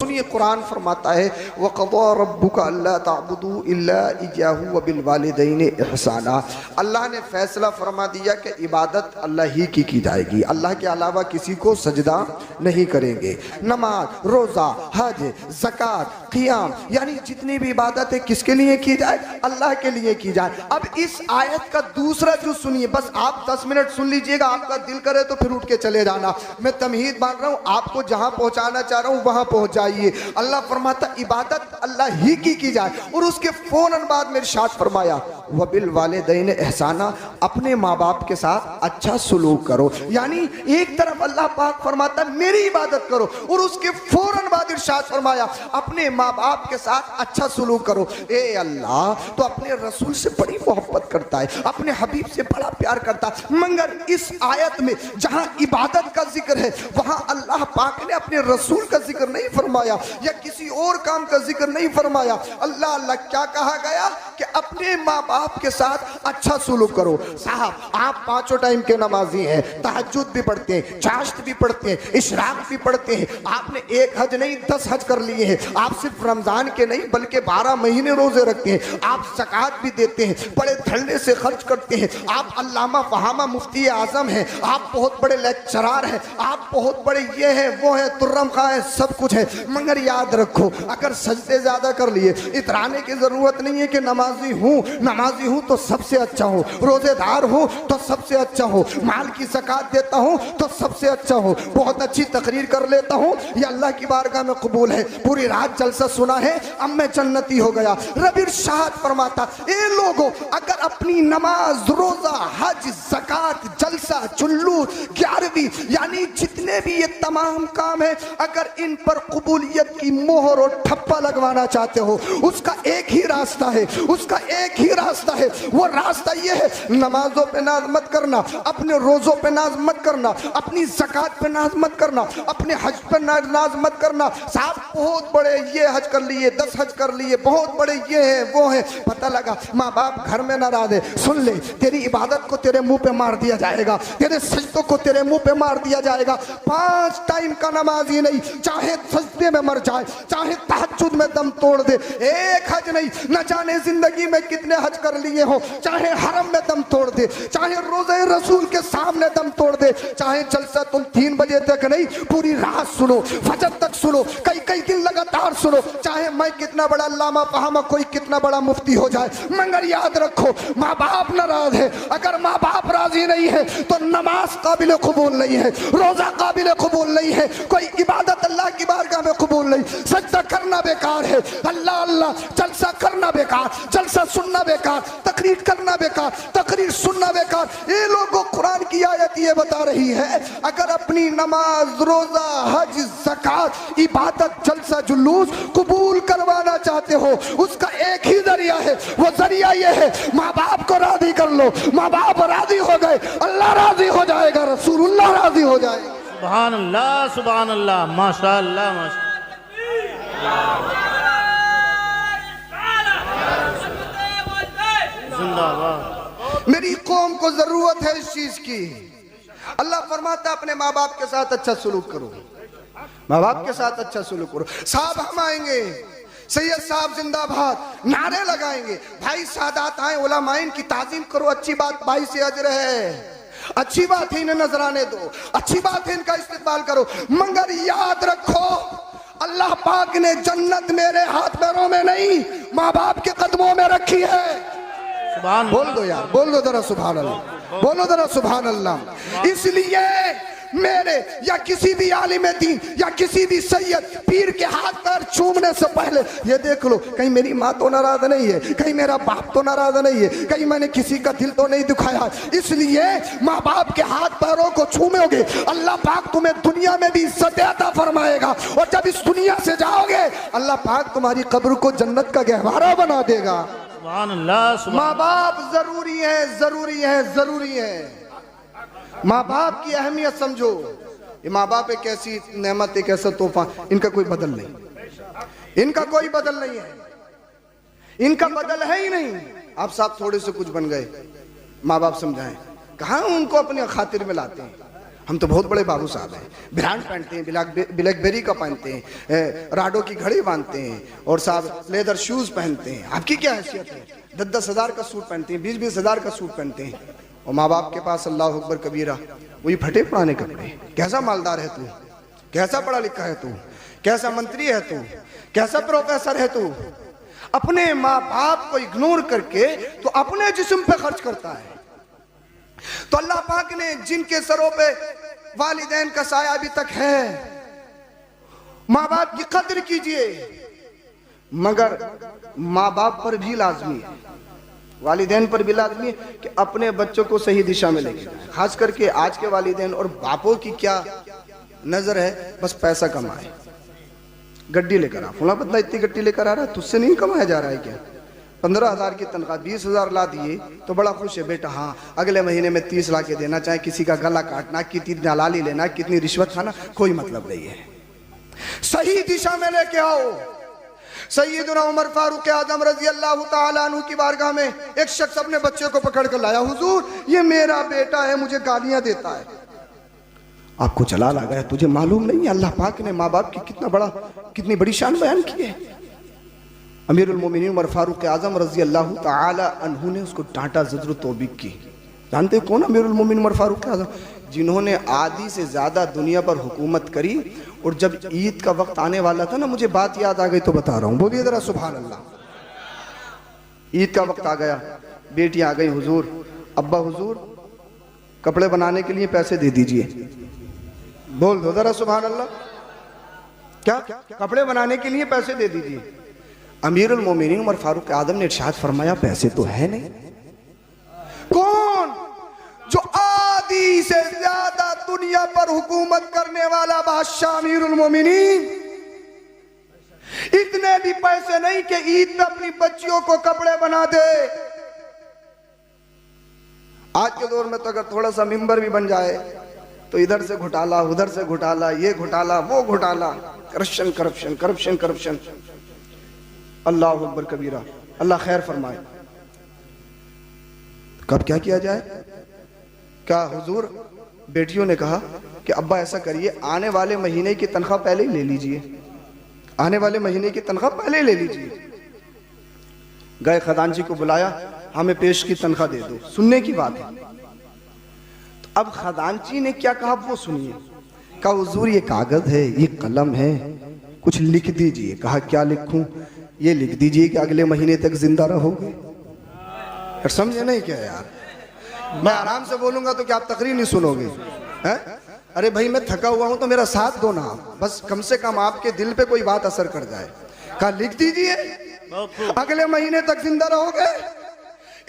सुनिए, कुरान फरमाता है वक़ज़ा रब्बुका अल्ला ताबुदू इल्ला इय्याहु व बिल वालिदैनि इहसाना। अल्लाह ने फैसला फरमा दिया कि इबादत अल्लाह ही की जाएगी, अल्लाह के अलावा किसी को सजदा नहीं करेंगे। नमाज, रोज़ा, हज, ज़कात, क़ियाम, यानी जितनी भी इबादत है किसके लिए की जाए? अल्लाह के लिए की जाए। अब इस आयत का दूसरा जो सुनिए, बस आप 10 मिनट सुन लीजिएगा, आपका दिल करे तो फिर उठ के चले जाना। मैं तमहीद बांध रहा हूँ, आपको जहां पहुंचाना चाह रहा हूं वहां पहुंच जाइए। अल्लाह फरमाता इबादत अल्लाह ही की जाए, और उसके फौरन बाद में इरशाद फरमाया वबिल वालिदैन एहसाना, अपने माँ बाप के साथ अच्छा सलूक करो। यानी एक तरफ अल्लाह पाक फरमाता मेरी इबादत करो, और उसके फौरन बाद इरशाद फरमाया अपने माँ बाप के साथ अच्छा सलूक करो। ए अल्लाह तो अपने रसूल से बड़ी मोहब्बत करता है, अपने हबीब से बड़ा प्यार करता है, मगर इस आयत में जहां इबादत का जिक्र है वहां अल्लाह पाक ने अपने रसूल का जिक्र नहीं फरमाया या किसी और काम का जिक्र नहीं फरमाया। अल्लाह अल्लाह क्या कहा गया कि अपने माँ बाप के साथ अच्छा सुलूक करो। साहब आप 5 टाइम के नमाजी हैं, तहज्जुद भी पढ़ते हैं, चाश्त भी पढ़ते हैं, इशराक भी पढ़ते हैं, आपने 1 हज नहीं 10 हज कर लिए हैं, आप सिर्फ रमजान के नहीं बल्कि 12 महीने रोजे रखते हैं, आप ज़कात भी देते हैं, बड़े धड़ल्ले से खर्च करते हैं, आप अल्लामा फहामा मुफ्ती आजम हैं, आप बहुत बड़े लेक्चरार हैं, आप बहुत बड़े ये हैं वो हैं, तुर्रम खां हैं, सब कुछ है। मगर याद रखो अगर सजदे ज्यादा कर लिए, इतराने की जरूरत नहीं है कि नमाजी हूँ तो सबसे अच्छा हूँ, रोजेदार हूँ तो सबसे अच्छा हूँ, माल की ज़कात देता हूँ तो सबसे अच्छा हूँ, बहुत अच्छी तकरीर कर लेता हूँ, ये अल्लाह की बारगाह में कबूल है, पूरी रात जलसा सुना है, अब मैं जन्नती हो गया। रब इरशाद फरमाता ए लोगों, अगर अपनी नमाज, रोजा, हज, ज़कात, जलसा, जुलूस, 11वीं, यानी जितने भी ये तमाम काम है, अगर इन पर कबूलियत की मोहर और ठप्पा लगवाना चाहते हो, उसका एक ही रास्ता है, उसका एक ही रास्ता है। वो रास्ता ये है, नमाजों पे नाज मत करना, अपने रोजों पे नाज मत करना, अपनी ज़कात पे नाज मत करना, अपने हज पे नाज मत करना। साहब बहुत बड़े ये हज कर लिए, 10 हज कर लिए, बहुत बड़े ये हैं वो हैं, पता लगा माँ बाप घर में नाराज है, सुन ले तेरी इबादत को तेरे मुंह पे मार दिया जाएगा, तेरे सजदों को तेरे मुंह पे मार दिया जाएगा। 5 टाइम का नमाजी नहीं, चाहे सजदे में मर जाए, चाहे तहज्जुद में दम तोड़ दे, 1 हज नहीं, न जाने जिंदगी में कितने हज कर लिए हो, चाहे हरम में दम तोड़ दे, चाहे रोज़े रसूल के सामने दम तोड़ दे, चाहे जलसा तुम 3 बजे तक नहीं पूरी रात सुनो, फजर तक सुनो, कई दिन लगातार सुनो, चाहे मैं कितना बड़ा अल्लामा फहामा कोई कितना बड़ा मुफ्ती हो जाए, मगर याद रखो माँ बाप नाराज है। अगर माँ बाप राजी नहीं है तो नमाज काबिल कबूल नहीं है, रोजा काबिल कबूल नहीं है, कोई इबादत अल्लाह की बारगाह में कबूल नहीं, सजदा करना बेकार है, अल्लाह अल्लाह जलसा करना बेकार, जलसा सुनना बेकार, तकरीर करना बेकार, तकरीर सुनना बेकार। ये लोगों कुरान की आयत ये बता रही है अगर अपनी नमाज, रोजा, हज, ज़कात, इबादत, जलसा, जुलूस कबूल करवाना चाहते हो, उसका एक ही जरिया है, वो जरिया ये है माँ बाप को राजी कर लो, माँ बाप राजी हो गए अल्लाह राजी हो जाएगा, रसूलुल्लाह राजी हो जाएगा। सुभान अल्लाह, सुभान अल्लाह, माशाअल्लाह, माशाअल्लाह। जिंदाबाद। मेरी कौम को जरूरत है इस चीज की। अल्लाह फरमाता अपने माँ बाप के साथ अच्छा सलूक करो, माँ बाप के साथ अच्छा सलूक करो। साहब हम आएंगे, सैयद साहब जिंदाबाद, नारे लगाएंगे, भाई सादात आए, उलमाइन की ताजीम करो, अच्छी बात, भाई से अजर है, अच्छी बात है, इन्हें नजराने दो, अच्छी बात है, इनका इस्तेमाल करो, मगर याद रखो अल्लाह पाक ने जन्नत मेरे हाथ पैरों में नहीं माँ बाप के कदमों में रखी है। बोल दो यार, बोल दो जरा सुभान अल्लाह, बोलो जरा सुभान अल्लाह। इसलिए मेरे या किसी भी आलिम दीन या किसी भी सैयद पीर के हाथ पैर चूमने से पहले ये देख लो कहीं मेरी माँ तो नाराज नहीं है, कहीं मेरा बाप तो नाराज नहीं है, कहीं मैंने किसी का दिल तो नहीं दुखाया। इसलिए माँ बाप के हाथ पैरों को चूमोगे अल्लाह पाक तुम्हें दुनिया में भी इज्जत अता फरमाएगा, और जब इस दुनिया से जाओगे अल्लाह पाक तुम्हारी कब्र को जन्नत का गहवारा बना देगा। माँ बाप जरूरी है, जरूरी है, जरूरी है। माँ बाप की अहमियत समझो। ये माँ बाप एक ऐसी नेमत, एक ऐसा तोहफा, इनका कोई बदल नहीं, इनका कोई बदल नहीं है, इनका बदल है ही नहीं। आप साहब थोड़े से कुछ बन गए, माँ बाप समझाएं, कहाँ उनको अपने खातिर में लाते हैं। हम तो बहुत बड़े बाबू साहब हैं, ब्रांड पहनते हैं, ब्लैकबेरी का पहनते हैं, राडो की घड़ी बांधते हैं और साहब लेदर शूज पहनते हैं। आपकी क्या हैसियत है? 10-10 हज़ार का सूट पहनते हैं, 20-20 हज़ार का सूट पहनते हैं और माँ बाप के पास अल्लाह अकबर कबीरा वही फटे पुराने कपड़े। कैसा मालदार है तू, कैसा पढ़ा लिखा है तू, कैसा मंत्री है तू, कैसा प्रोफेसर है तू? अपने माँ बाप को इग्नोर करके तो अपने जिस्म पे खर्च करता है। तो अल्लाह पाक ने जिनके सरों पे वालिदैन का साया अभी तक है, माँ बाप की कदर कीजिए, मगर माँ बाप पर भी लाजमी है, वालिदैन पर भी लाजमी है कि अपने बच्चों को सही दिशा में लेके जाए। खास करके आज के वालिदैन और बापों की क्या नजर है, बस पैसा कमाए, गड्डी लेकर आ, फला बदला इतनी गड्डी लेकर आ रहा है, तुझसे नहीं कमाया जा रहा है क्या? 15,000 की तनख्वाह 20,000 ला दिए तो बड़ा खुश है बेटा, हाँ अगले महीने में 30 ला के देना, चाहे किसी का गला काटना, कितनी दलाली लेना, कितनी रिश्वत खाना, कोई मतलब नहीं है। सही दिशा में लेके आओ। सैयदना उमर फारूक आजम रजी अल्लाह ताला अन्हु की बारगाह में एक शख्स अपने बच्चे को पकड़ कर लाया, हुजूर ये मेरा बेटा है, मुझे गालियां देता है। आपको जलाल आ गया, तुझे मालूम नहीं है अल्लाह पाक ने माँ बाप की कितनी बड़ी शान बयान की है। अमीरुल मोमिनीन उमर फारूक आजम रजी अल्लाह ताला अन्हु ने उसको डांटा, ज़ज्र तौबीक की। जानते हो कौन अमीरुल मोमिनीन उमर फारूक आजम? जिन्होंने आधी से ज्यादा दुनिया पर हुकूमत करी, और जब ईद का वक्त आने वाला था ना, मुझे बात याद आ गई तो बता रहा हूँ, बोलिए जरा सुभान अल्लाह। ईद का वक्त आ गया, बेटी आ गई, हुजूर अब्बा हुजूर कपड़े बनाने के लिए पैसे दे दीजिए। बोल दो जरा सुभान अल्लाह, क्या कपड़े बनाने के लिए पैसे दे दीजिए। अमीरुल मोमिनीन उमर फारूक आजम ने इरशाद फरमाया, पैसे तो है नहीं। कौन? जो आधी से ज्यादा दुनिया पर हुकूमत करने वाला बादशाह अमीरुल मोमिनीन, इतने भी पैसे नहीं कि ईद पे अपनी बच्चियों को कपड़े बना दे। आज के दौर में तो अगर थोड़ा सा मिंबर भी बन जाए तो इधर से घोटाला, उधर से घोटाला, ये घोटाला, वो घोटाला, करप्शन करप्शन करप्शन करप्शन। अल्लाह अकबर कबीरा, अल्लाह खैर फरमाए। कब क्या किया जाए? क्या हुजूर बेटियों ने कहा कि अब्बा ऐसा करिए, आने वाले महीने की तनख्वाह पहले ही ले लीजिए, आने वाले महीने की तनख्वाह पहले ही ले लीजिए। गए खजानची को बुलाया, हमें पेश की तनख्वाह दे दो, सुनने की बात है। तो अब खजानची ने क्या कहा वो सुनिए। कहा हुजूर ये कागज है, ये कलम है, कुछ लिख दीजिए। कहा क्या लिखूं? ये लिख दीजिए कि अगले महीने तक जिंदा रहोगे। यार समझे नहीं क्या यार? मैं आराम से बोलूंगा तो क्या आप तकरीर नहीं सुनोगे? है? अरे भाई मैं थका हुआ हूं तो मेरा साथ दो ना, बस कम से कम आपके दिल पे कोई बात असर कर जाए। कहा लिख दीजिए अगले महीने तक जिंदा रहोगे।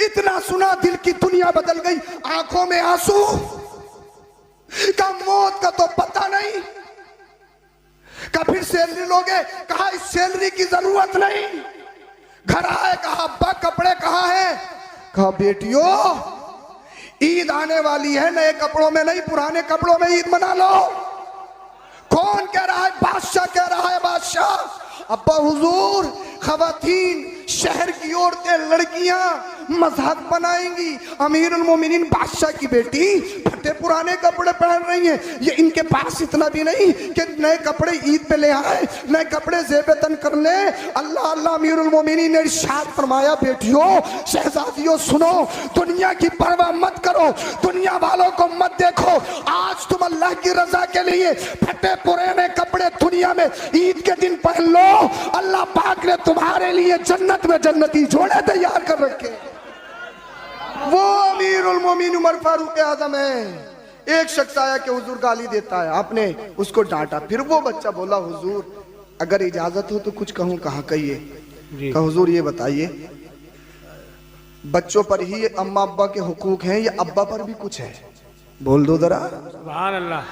इतना सुना दिल की दुनिया बदल गई, आंखों में आंसू। का मौत का तो पता नहीं, का फिर सैलरी लोगे? कहा इस सैलरी की जरूरत नहीं। घर आए, कहा अब्बा कपड़े कहाँ हैं? कहा बेटियों ईद आने वाली है, नए कपड़ों में नहीं पुराने कपड़ों में ईद मना लो। कौन कह रहा है? बादशाह कह रहा है। बादशाह अब्बा हुजूर खवातीन, शहर की औरतें, लड़कियां मजाक बनाएंगी, अमीरुल मोमिनीन बादशाह की बेटी फटे पुराने कपड़े पहन रही हैं, ये इनके पास इतना भी नहीं कि नए कपड़े ईद पे ले आए, नए कपड़े ज़ेब तन कर ले। अल्लाह अल्लाह अमीरुल मोमिनीन ने इरशाद फरमाया, बेटियों शहजादियों सुनो, दुनिया की परवाह मत करो, दुनिया वालों को मत देखो। आज तुम अल्लाह की रजा के लिए फटे पुराने कपड़े दुनिया में ईद के दिन पहन लो। अल्लाह पाक ने तुम्हारे लिए जन्नत में जन्नती जोड़े तैयार कर रखे। वो अमीरुल मोमिनीन उमर फारूक आजम है। एक शख्स आया कि हुजूर गाली देता है, आपने उसको डांटा। फिर वो बच्चा बोला, हुजूर अगर इजाजत हो तो कुछ कहूं। कहाँ कहिए? कहा हुजूर ये बताइए, बच्चों पर ही अम्मा अब्बा के हुकूक हैं या अब्बा पर भी कुछ है? बोल दो जरा सुभान अल्लाह।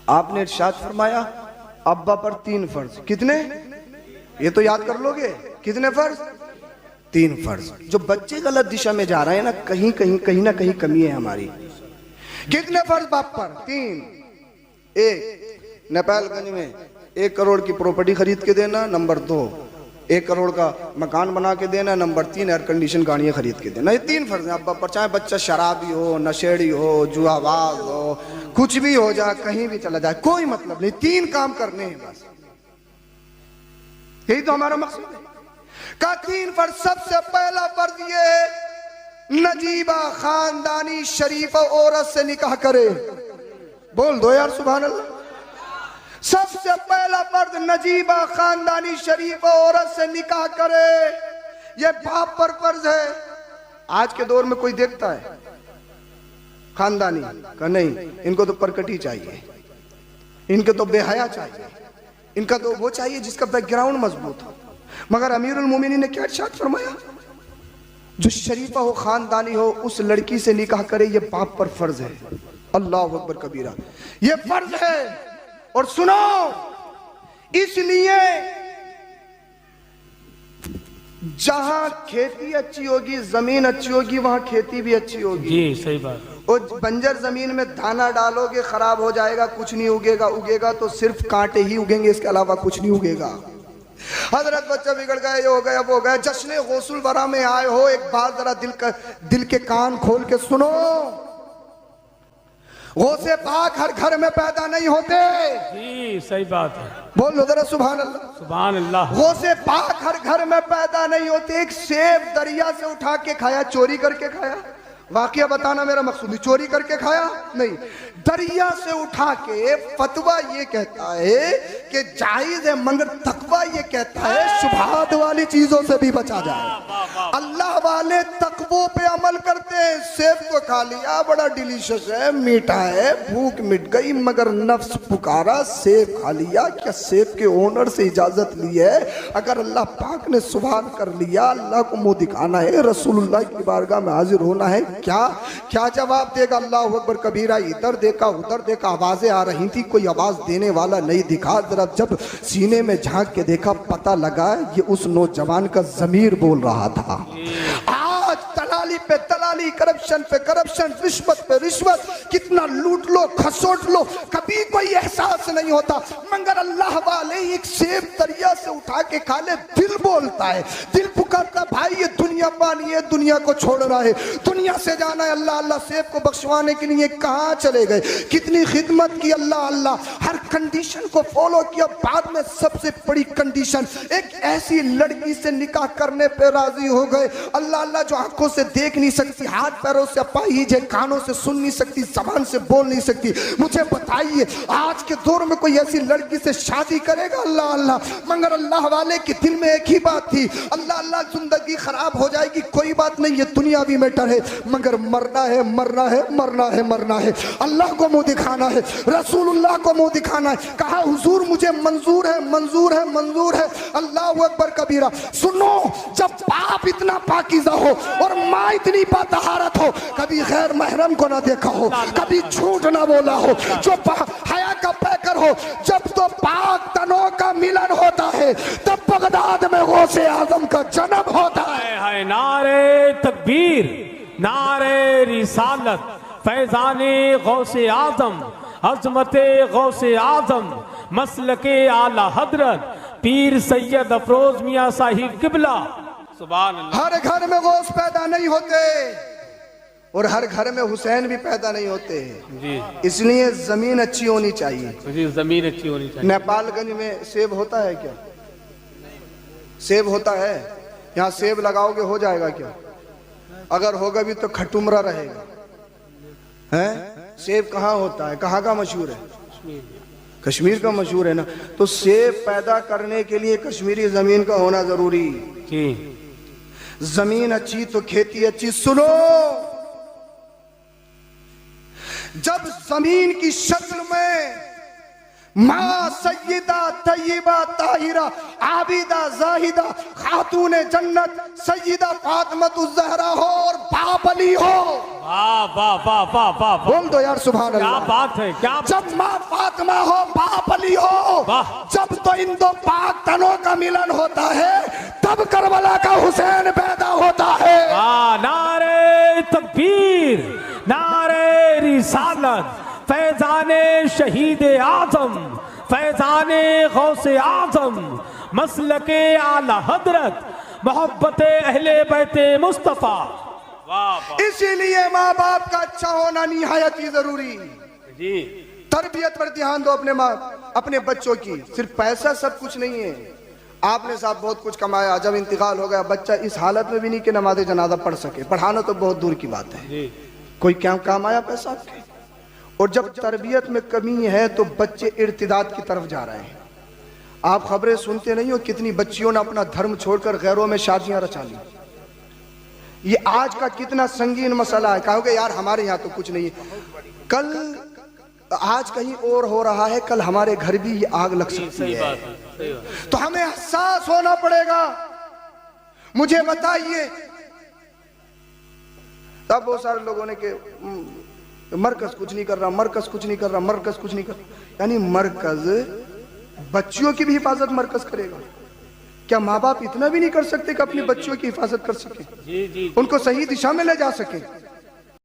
आपने इरशाद फरमाया अब्बा पर 3 फर्ज। कितने? ये तो याद कर लोगे। कितने फर्ज? 3 फर्ज। जो बच्चे गलत दिशा में जा रहे हैं ना, कहीं ना कहीं कमी है हमारी। कितने फर्ज बाप पर? 3। 1 नेपालगंज में 1 करोड़ की प्रॉपर्टी खरीद के देना। नंबर 2 1 करोड़ का मकान बना के देना, नंबर 3 एयर कंडीशन गाड़ियाँ खरीद के देना। ये 3 फर्ज हैं। अब चाहे बच्चा शराबी हो, नशेड़ी हो, जुआबाज हो, कुछ भी हो जाए, कहीं भी चला जाए, कोई मतलब नहीं, 3 काम करने हैं बस। यही तो हमारा मकसद है का 3 फर्ज। सबसे पहला फर्ज ये है नजीबा खानदानी शरीफ औरत से निकाह करे। बोल दो यार सुभान अल्लाह। सबसे पहला फर्ज नजीबा खानदानी शरीफ औरत से निकाह करे। ये बाप पर फर्ज है। आज के दौर में कोई देखता है खानदानी का? नहीं, इनको तो परकटी चाहिए, इनके तो बेहया चाहिए, इनका तो वो चाहिए जिसका बैकग्राउंड मजबूत हो। मगर अमीरुल मोमिनीन ने क्या इरशाद फरमाया? जो शरीफा हो, खानदानी हो, उस लड़की से निकाह करे। ये बाप पर फर्ज है। अल्लाह अकबर कबीरा, ये फर्ज है। और सुनो, इसलिए जहां खेती अच्छी होगी, जमीन अच्छी होगी, वहां खेती भी अच्छी होगी। जी सही बात। और बंजर जमीन में दाना डालोगे, खराब हो जाएगा, कुछ नहीं उगेगा। उगेगा तो सिर्फ कांटे ही उगेंगे, इसके अलावा कुछ नहीं उगेगा। हजरत बच्चा बिगड़ गया, ये हो गया, वो हो गया, जश्न गौसुल बरा में आए हो, एक बार जरा दिल के कान खोल के सुनो। गौसे पाक हर घर में पैदा नहीं होते। जी सही बात है। बोलो जरा सुभान अल्लाह। सुभान अल्लाह। गौसे पाक हर घर में पैदा नहीं होते। एक सेब दरिया से उठा के खाया, चोरी करके खाया? वाकया बताना मेरा मकसूद। चोरी करके खाया नहीं, दरिया से उठा के। फतवा ये कहता है कि जायज है, मगर तकवा ये कहता है शुबहात वाली चीजों से भी बचा जाए। अल्लाह वाले तकवों पे अमल करते हैं। सेब तो खा लिया, बड़ा डिलीशियस है, मीठा है, भूख मिट गई, मगर नफ्स पुकारा, सेब खा लिया। क्या सेब के ओनर से इजाजत ली है? अगर अल्लाह पाक ने सुभान कर लिया, अल्लाह को मुंह दिखाना है, रसूलुल्लाह की बारगाह में हाजिर होना है, क्या क्या जवाब देगा? अल्लाह अकबर कबीरा। इधर देखा, उधर देखा, आवाजें आ रही थी, कोई आवाज देने वाला नहीं दिखा। जरा जब सीने में झांक के देखा, पता लगा ये उस नौजवान का ज़मीर बोल रहा था। आज दलाली पे दलाली, करप्शन पे करप्शन, रिश्वत पे रिश्वत, कितना लूट लो, खसोट लो, कभी कोई एहसास नहीं होता। मगर अल्लाह वाले एक सेब दरिया से उठा के खा ले, दिल बोलता है, दिल पुकारता, भाई ये दुनिया पानी है, दुनिया को छोड़ रहा है, दुनिया से जाना है। अल्लाह अल्लाह, सेब को बख्शवाने के लिए कहाँ चले गए, कितनी खिदमत की, अल्लाह अल्लाह, हर कंडीशन को फॉलो किया। बाद में सबसे बड़ी कंडीशन, एक ऐसी लड़की से निकाह करने पे राजी हो गए। अल्लाह अल्लाह, जो आंखों से देख नहीं सकती, हाथ पैरों से अपाहिज है, कानों से सुन नहीं सकती, जबान से बोल नहीं सकती। मुझे बताइए, आज के दौर में कोई ऐसी लड़की से शादी करेगा? अल्लाह अल्लाह। मगर अल्लाह वाले के दिल में एक ही बात थी, अल्लाह अल्लाह, जिंदगी खराब हो जाएगी, कोई बात नहीं, ये दुनियावी मैटर है, मगर मरना है, मरना है, मरना है, मरना है। अल्लाह को मुंह दिखाना है, रसूलुल्लाह को मुंह दिखाना है। कहा हुजूर मुझे मंजूर है, मंजूर है, मंजूर है। अल्लाह अकबर कबीरा। सुनो, जब बाप इतना पाकीज़ा हो और माँ इतनी बातहारत हो, कभी गैर महरम को ना देखा हो, कभी झूठ ना बोला हो, जो हया का पैकर हो, जब तो पाक तनों का मिलन होता है, तब बगदाद में गौसे आजम का जन्म होता है। नारे तकबीर, नारे रिसालत, फैजाने गौसे आजम, अजमते गौसे आजम, मसलके आला हजरत पीर सैयद अफरोज मियाँ साहिब किबला। सुभान अल्लाह। हर घर में गौस पैदा नहीं होते और हर घर में हुसैन भी पैदा नहीं होते जी। इसलिए जमीन अच्छी होनी चाहिए। जी, जमीन अच्छी होनी चाहिए। नेपालगंज में सेब होता है क्या? सेब होता है? यहाँ सेब लगाओगे हो जाएगा क्या? अगर होगा भी तो खटुमरा रहेगा। हैं? सेब कहाँ होता है, कहाँ का मशहूर है? कश्मीर का मशहूर है ना। तो सेब पैदा करने के लिए कश्मीरी जमीन का होना जरूरी जी। जमीन अच्छी तो खेती अच्छी। सुनो, जब जमीन की शक्ल में माँ सैयदा तय्यबा ताहिरा आबिदा जाहिदा खातून जन्नत सैयदा फातिमातुज़ ज़हरा हो और बाप अली हो, वाह वाह वाह वाह वाह, बोल दो यार सुभान अल्लाह। क्या बात है, क्या जब माँ फातिमा हो, बाप अली हो, जब तो इन दो पाक तनों का मिलन होता है, तब करबला का हुसैन पैदा होता है। नारे तकबीर, नारे रिसालत, फैजाने शहीद आजम, फैजाने गौसे आजम मसलके आला हजरत मोहब्बत अहले बैते मुस्तफा। इसीलिए माँ बाप का अच्छा होना निहायत ही जरूरी। जी तरबियत पर ध्यान दो अपने बच्चों की। सिर्फ पैसा सब कुछ नहीं है। आपने साहब बहुत कुछ कमाया, जब इंतकाल हो गया बच्चा इस हालत में भी नहीं कि नमाज जनाजा पढ़ सके, पढ़ाना तो बहुत दूर की बात है। कोई क्या काम आया पैसा आपके? और जब तरबियत में कमी है तो बच्चे इर्तिदाद की तरफ जा रहे हैं। आप खबरें सुनते नहीं हो कितनी बच्चियों ने अपना धर्म छोड़कर गैरों में शादियां रचा ली। ये आज का कितना संगीन मसला है। कहोगे यार हमारे यहाँ तो कुछ नहीं है, कल आज कहीं और हो रहा है, कल हमारे घर भी ये आग लग सकती है। तो हमें एहसास होना पड़ेगा। मुझे बताइए, तब बहुत सारे लोगों ने के मरकज कुछ नहीं कर रहा, मरकज कुछ नहीं कर रहा, मरकज कुछ नहीं कर रहा। यानी मरकज बच्चियों की भी हिफाजत मरकज करेगा क्या? माँ बाप इतना भी नहीं कर सकते कि अपनी बच्चियों की हिफाजत कर सके, उनको सही दिशा में ले जा सके?